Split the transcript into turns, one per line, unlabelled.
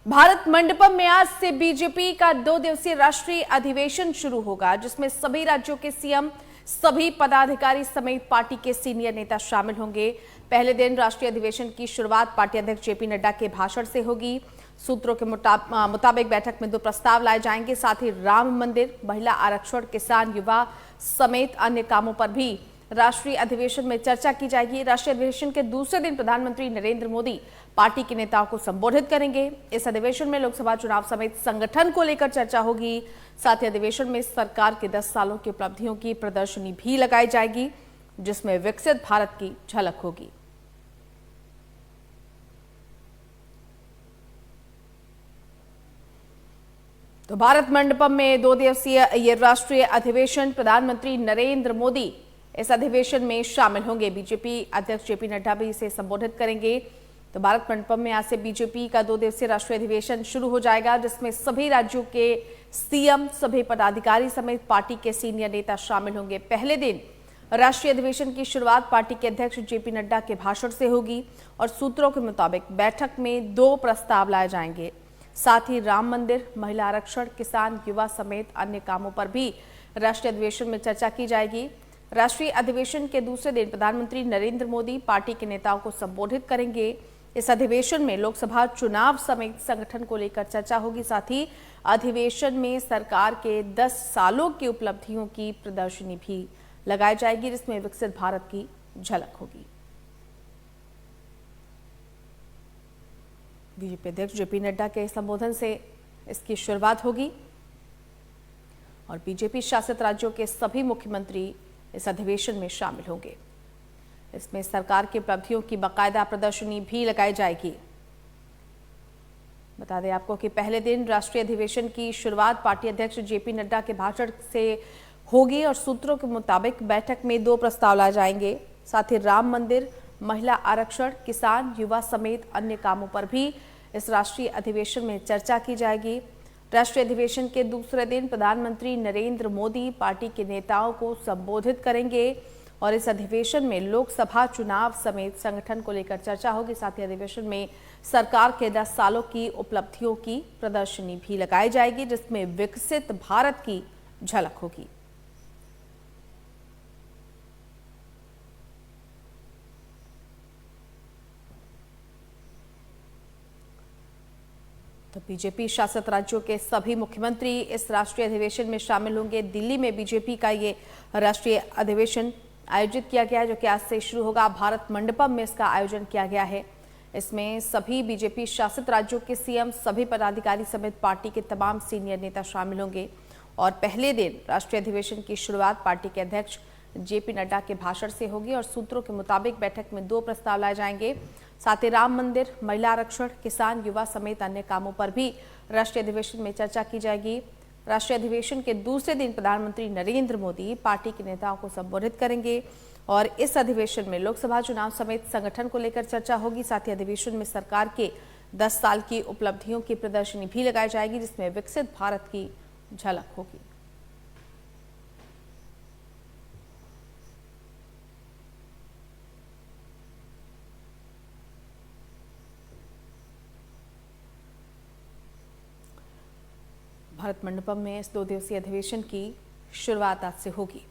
भारत मंडपम में आज से बीजेपी का 2 दिवसीय राष्ट्रीय अधिवेशन शुरू होगा, जिसमें सभी राज्यों के सीएम, सभी पदाधिकारी समेत पार्टी के सीनियर नेता शामिल होंगे। पहले दिन राष्ट्रीय अधिवेशन की शुरुआत पार्टी अध्यक्ष जेपी नड्डा के भाषण से होगी। सूत्रों के मुताबिक बैठक में 2 प्रस्ताव लाए जाएंगे। साथ ही राम मंदिर, महिला आरक्षण, किसान, युवा समेत अन्य कामों पर भी राष्ट्रीय अधिवेशन में चर्चा की जाएगी। राष्ट्रीय अधिवेशन के दूसरे दिन प्रधानमंत्री नरेंद्र मोदी पार्टी के नेताओं को संबोधित करेंगे। इस अधिवेशन में लोकसभा चुनाव समेत संगठन को लेकर चर्चा होगी। साथ ही अधिवेशन में सरकार के 10 सालों की उपलब्धियों की प्रदर्शनी भी लगाई जाएगी, जिसमें विकसित भारत की झलक होगी। तो भारत मंडपम में 2 दिवसीय ये राष्ट्रीय अधिवेशन, प्रधानमंत्री नरेंद्र मोदी इस अधिवेशन में शामिल होंगे। बीजेपी अध्यक्ष जेपी नड्डा भी इसे संबोधित करेंगे। तो भारत मंडपम में आज से बीजेपी का 2 दिवसीय राष्ट्रीय अधिवेशन शुरू हो जाएगा, जिसमें सभी राज्यों के सीएम, सभी पदाधिकारी समेत पार्टी के सीनियर नेता शामिल होंगे। पहले दिन राष्ट्रीय अधिवेशन की शुरुआत पार्टी के अध्यक्ष जेपी नड्डा के भाषण से होगी और सूत्रों के मुताबिक बैठक में 2 प्रस्ताव लाए जाएंगे। साथ ही राम मंदिर, महिला आरक्षण, किसान, युवा समेत अन्य कामों पर भी राष्ट्रीय अधिवेशन में चर्चा की जाएगी। राष्ट्रीय अधिवेशन के दूसरे दिन प्रधानमंत्री नरेंद्र मोदी पार्टी के नेताओं को संबोधित करेंगे। इस अधिवेशन में लोकसभा चुनाव समेत संगठन को लेकर चर्चा होगी। साथ ही अधिवेशन में सरकार के 10 सालों की उपलब्धियों की प्रदर्शनी भी लगाई जाएगी, जिसमें विकसित भारत की झलक होगी। बीजेपी अध्यक्ष जेपी नड्डा के संबोधन से इसकी शुरुआत होगी और बीजेपी शासित राज्यों के सभी मुख्यमंत्री इस अधिवेशन में शामिल होंगे। इसमें सरकार की उपलब्धियों की बाकायदा प्रदर्शनी भी लगाई जाएगी। बता दें आपको कि पहले दिन राष्ट्रीय अधिवेशन की शुरुआत पार्टी अध्यक्ष जेपी नड्डा के भाषण से होगी और सूत्रों के मुताबिक बैठक में 2 प्रस्ताव लाए जाएंगे। साथ ही राम मंदिर, महिला आरक्षण, किसान, युवा समेत अन्य कामों पर भी इस राष्ट्रीय अधिवेशन में चर्चा की जाएगी। राष्ट्रीय अधिवेशन के दूसरे दिन प्रधानमंत्री नरेंद्र मोदी पार्टी के नेताओं को संबोधित करेंगे और इस अधिवेशन में लोकसभा चुनाव समेत संगठन को लेकर चर्चा होगी। साथ ही अधिवेशन में सरकार के 10 सालों की उपलब्धियों की प्रदर्शनी भी लगाई जाएगी, जिसमें विकसित भारत की झलक होगी। तो बीजेपी शासित राज्यों के सभी मुख्यमंत्री इस राष्ट्रीय अधिवेशन में शामिल होंगे। दिल्ली में बीजेपी का ये राष्ट्रीय अधिवेशन आयोजित किया गया है, जो कि आज से शुरू होगा। भारत मंडपम में इसका आयोजन किया गया है। इसमें सभी बीजेपी शासित राज्यों के सीएम, सभी पदाधिकारी समेत पार्टी के तमाम सीनियर नेता शामिल होंगे और पहले दिन राष्ट्रीय अधिवेशन की शुरुआत पार्टी के अध्यक्ष जेपी नड्डा के भाषण से होगी और सूत्रों के मुताबिक बैठक में 2 प्रस्ताव लाए जाएंगे। साथ ही राम मंदिर, महिला आरक्षण, किसान, युवा समेत अन्य कामों पर भी राष्ट्रीय अधिवेशन में चर्चा की जाएगी। राष्ट्रीय अधिवेशन के दूसरे दिन प्रधानमंत्री नरेंद्र मोदी पार्टी के नेताओं को संबोधित करेंगे और इस अधिवेशन में लोकसभा चुनाव समेत संगठन को लेकर चर्चा होगी। साथ ही अधिवेशन में सरकार के 10 साल की उपलब्धियों की प्रदर्शनी भी लगाई जाएगी, जिसमें विकसित भारत की झलक होगी। भारत मंडपम में इस 2 दिवसीय अधिवेशन की शुरुआत आज से होगी।